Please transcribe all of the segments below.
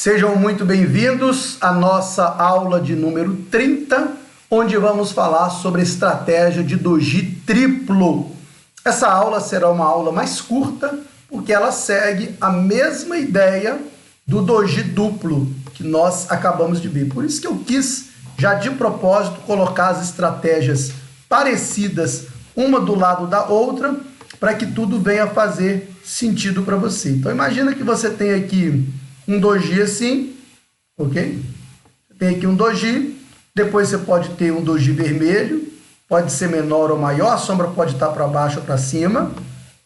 Sejam muito bem-vindos à nossa aula de número 30, onde vamos falar sobre a estratégia de doji triplo. Essa aula será uma aula mais curta, porque ela segue a mesma ideia do doji duplo que nós acabamos de ver. Por isso que eu quis, já de propósito, colocar as estratégias parecidas, uma do lado da outra, para que tudo venha fazer sentido para você. Então, imagina que você tem aqui um doji assim, ok? Tem aqui um doji, depois você pode ter um doji vermelho, pode ser menor ou maior, a sombra pode estar para baixo ou para cima,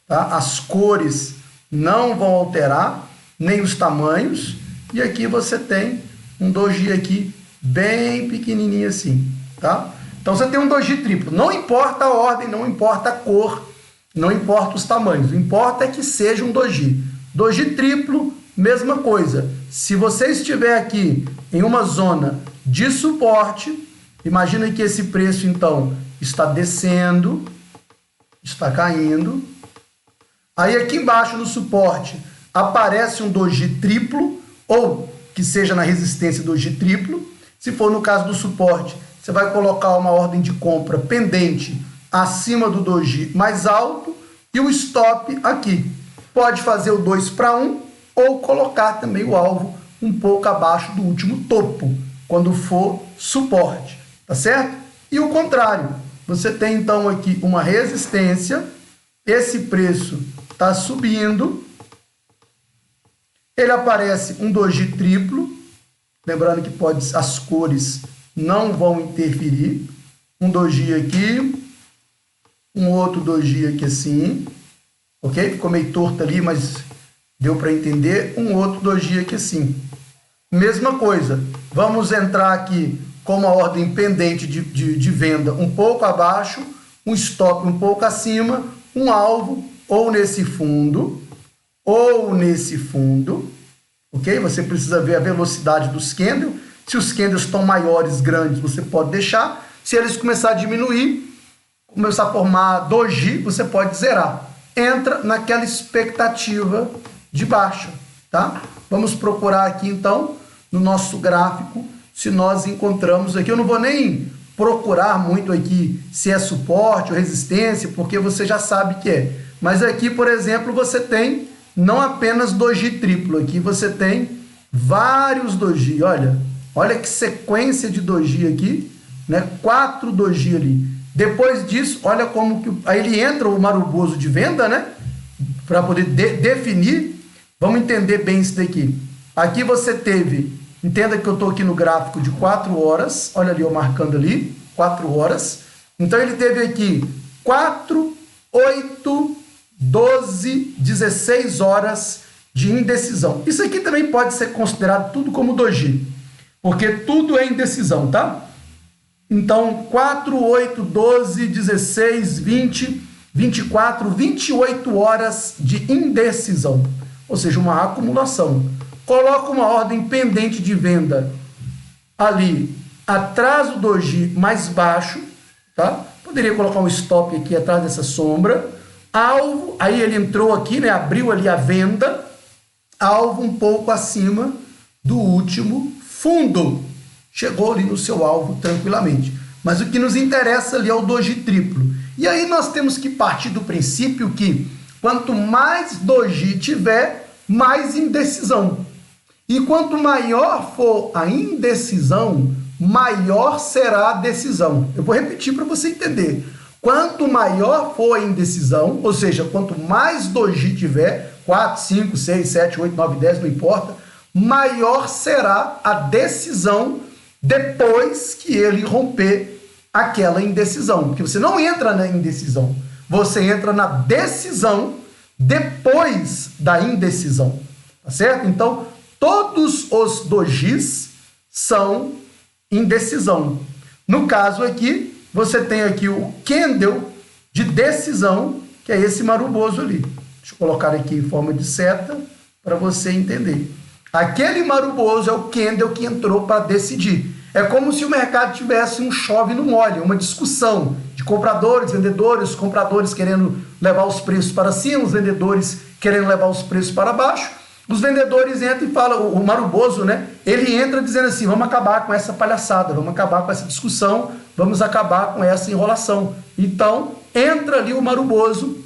tá? As cores não vão alterar, nem os tamanhos, e aqui você tem um doji aqui bem pequenininho assim, tá? Então você tem um doji triplo, não importa a ordem, não importa a cor, não importa os tamanhos, o que importa é que seja um doji. Doji triplo, mesma coisa, se você estiver aqui em uma zona de suporte, imagina que esse preço então está descendo, está caindo, aí aqui embaixo no suporte aparece um doji triplo, ou que seja na resistência doji triplo. Se for no caso do suporte, você vai colocar uma ordem de compra pendente acima do doji mais alto e o stop aqui. Pode fazer o 2 para 1 ou colocar também o alvo um pouco abaixo do último topo, quando for suporte, tá certo? E o contrário, você tem então aqui uma resistência, esse preço está subindo, ele aparece um doji triplo, lembrando que as cores não vão interferir, um doji aqui, um outro doji aqui assim, ok? Ficou meio torto ali, mas deu para entender, um outro doji aqui assim. Mesma coisa, vamos entrar aqui com uma ordem pendente de venda um pouco abaixo, um stop um pouco acima, um alvo ou nesse fundo, ok? Você precisa ver a velocidade dos candles. Se os candles estão maiores, grandes, você pode deixar. Se eles começarem a diminuir, começar a formar doji, você pode zerar. Entra naquela expectativa de baixa, tá? Vamos procurar aqui, então, no nosso gráfico, se nós encontramos aqui. Eu não vou nem procurar muito aqui se é suporte ou resistência, porque você já sabe que é. Mas aqui, por exemplo, você tem não apenas doji triplo, aqui você tem vários doji, olha que sequência de doji aqui, né? 4 doji ali. Depois disso, olha como que aí ele entra o maruboso de venda, né? Para poder definir. Vamos entender bem isso daqui. Aqui você teve, entenda que eu estou aqui no gráfico de 4 horas, olha ali eu marcando ali, 4 horas. Então ele teve aqui 4, 8, 12, 16 horas de indecisão. Isso aqui também pode ser considerado tudo como doji, porque tudo é indecisão, tá? Então 4, 8, 12, 16, 20, 24, 28 horas de indecisão, ou seja, uma acumulação. Coloca uma ordem pendente de venda ali atrás do doji mais baixo, tá? Poderia colocar um stop aqui atrás dessa sombra. Alvo, aí ele entrou aqui, né? Abriu ali a venda. Alvo um pouco acima do último fundo. Chegou ali no seu alvo tranquilamente. Mas o que nos interessa ali é o doji triplo. E aí nós temos que partir do princípio que quanto mais doji tiver, mais indecisão. E quanto maior for a indecisão, maior será a decisão. Eu vou repetir para você entender. Quanto maior for a indecisão, ou seja, quanto mais doji tiver, 4, 5, 6, 7, 8, 9, 10, não importa, maior será a decisão depois que ele romper aquela indecisão. Porque você não entra na indecisão, você entra na decisão depois da indecisão, tá certo? Então, todos os dojis são indecisão. No caso aqui, você tem aqui o candle de decisão, que é esse maruboso ali. Deixa eu colocar aqui em forma de seta para você entender. Aquele maruboso é o candle que entrou para decidir. É como se o mercado tivesse um chove no molho, uma discussão de compradores, vendedores, os compradores querendo levar os preços para cima, os vendedores querendo levar os preços para baixo. Os vendedores entram e falam, o Maruboso, né? Ele entra dizendo assim, vamos acabar com essa palhaçada, vamos acabar com essa discussão, vamos acabar com essa enrolação. Então, entra ali o Maruboso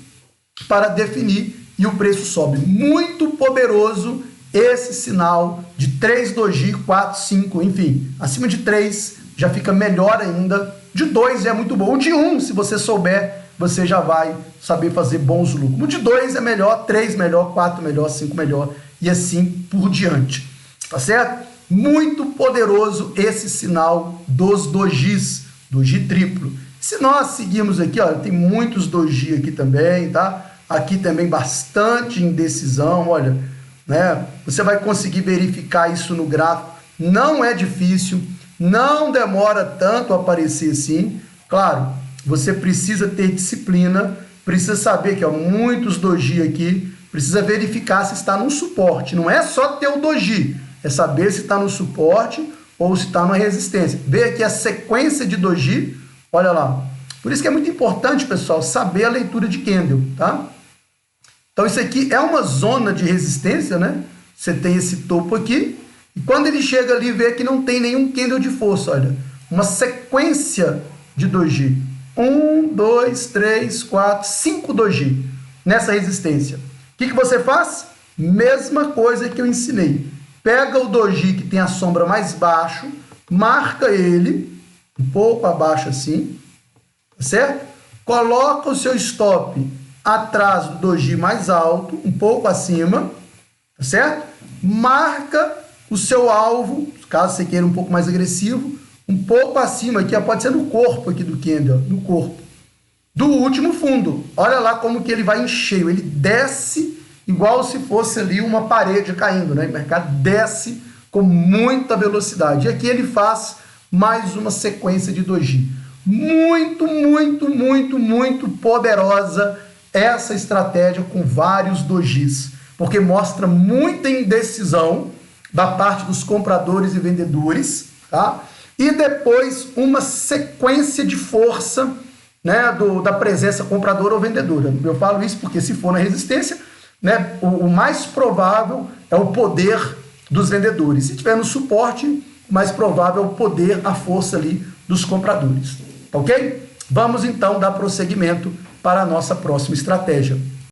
para definir e o preço sobe. Muito poderoso esse sinal de 3 doji, 4, 5, enfim. Acima de 3 já fica melhor ainda. De 2 é muito bom. O de 1, se você souber, você já vai saber fazer bons lucros. O de 2 é melhor, 3 melhor, 4 melhor, 5 melhor e assim por diante. Tá certo? Muito poderoso esse sinal dos dojis, doji triplo. Se nós seguirmos aqui, ó, tem muitos doji aqui também, tá? Aqui também bastante indecisão, olha, né? Você vai conseguir verificar isso no gráfico. Não é difícil, não demora tanto a aparecer assim. Claro, você precisa ter disciplina, precisa saber que há muitos doji aqui, precisa verificar se está no suporte. Não é só ter o doji, é saber se está no suporte ou se está numa resistência. Vê aqui a sequência de doji, olha lá. Por isso que é muito importante, pessoal, saber a leitura de candle, tá? Então isso aqui é uma zona de resistência, né? Você tem esse topo aqui, e quando ele chega ali, vê que não tem nenhum candle de força, olha. Uma sequência de doji. 1, 2, 3, 4, 5 doji nessa resistência. O que você faz? Mesma coisa que eu ensinei. Pega o doji que tem a sombra mais baixo, marca ele, um pouco abaixo assim, certo? Coloca o seu stop atrás do doji mais alto, um pouco acima, certo? Marca o seu alvo, caso você queira um pouco mais agressivo, um pouco acima aqui, pode ser no corpo aqui do candle, no corpo do último fundo. Olha lá como que ele vai em cheio, ele desce igual se fosse ali uma parede caindo, né? O mercado desce com muita velocidade. E aqui ele faz mais uma sequência de doji. Muito, muito, muito, muito poderosa essa estratégia com vários dojis, porque mostra muita indecisão da parte dos compradores e vendedores, tá? E depois uma sequência de força, né, da presença compradora ou vendedora. Eu falo isso porque se for na resistência, né, o mais provável é o poder dos vendedores. Se tiver no suporte, o mais provável é o poder, a força ali dos compradores. Ok? Vamos então dar prosseguimento para a nossa próxima estratégia.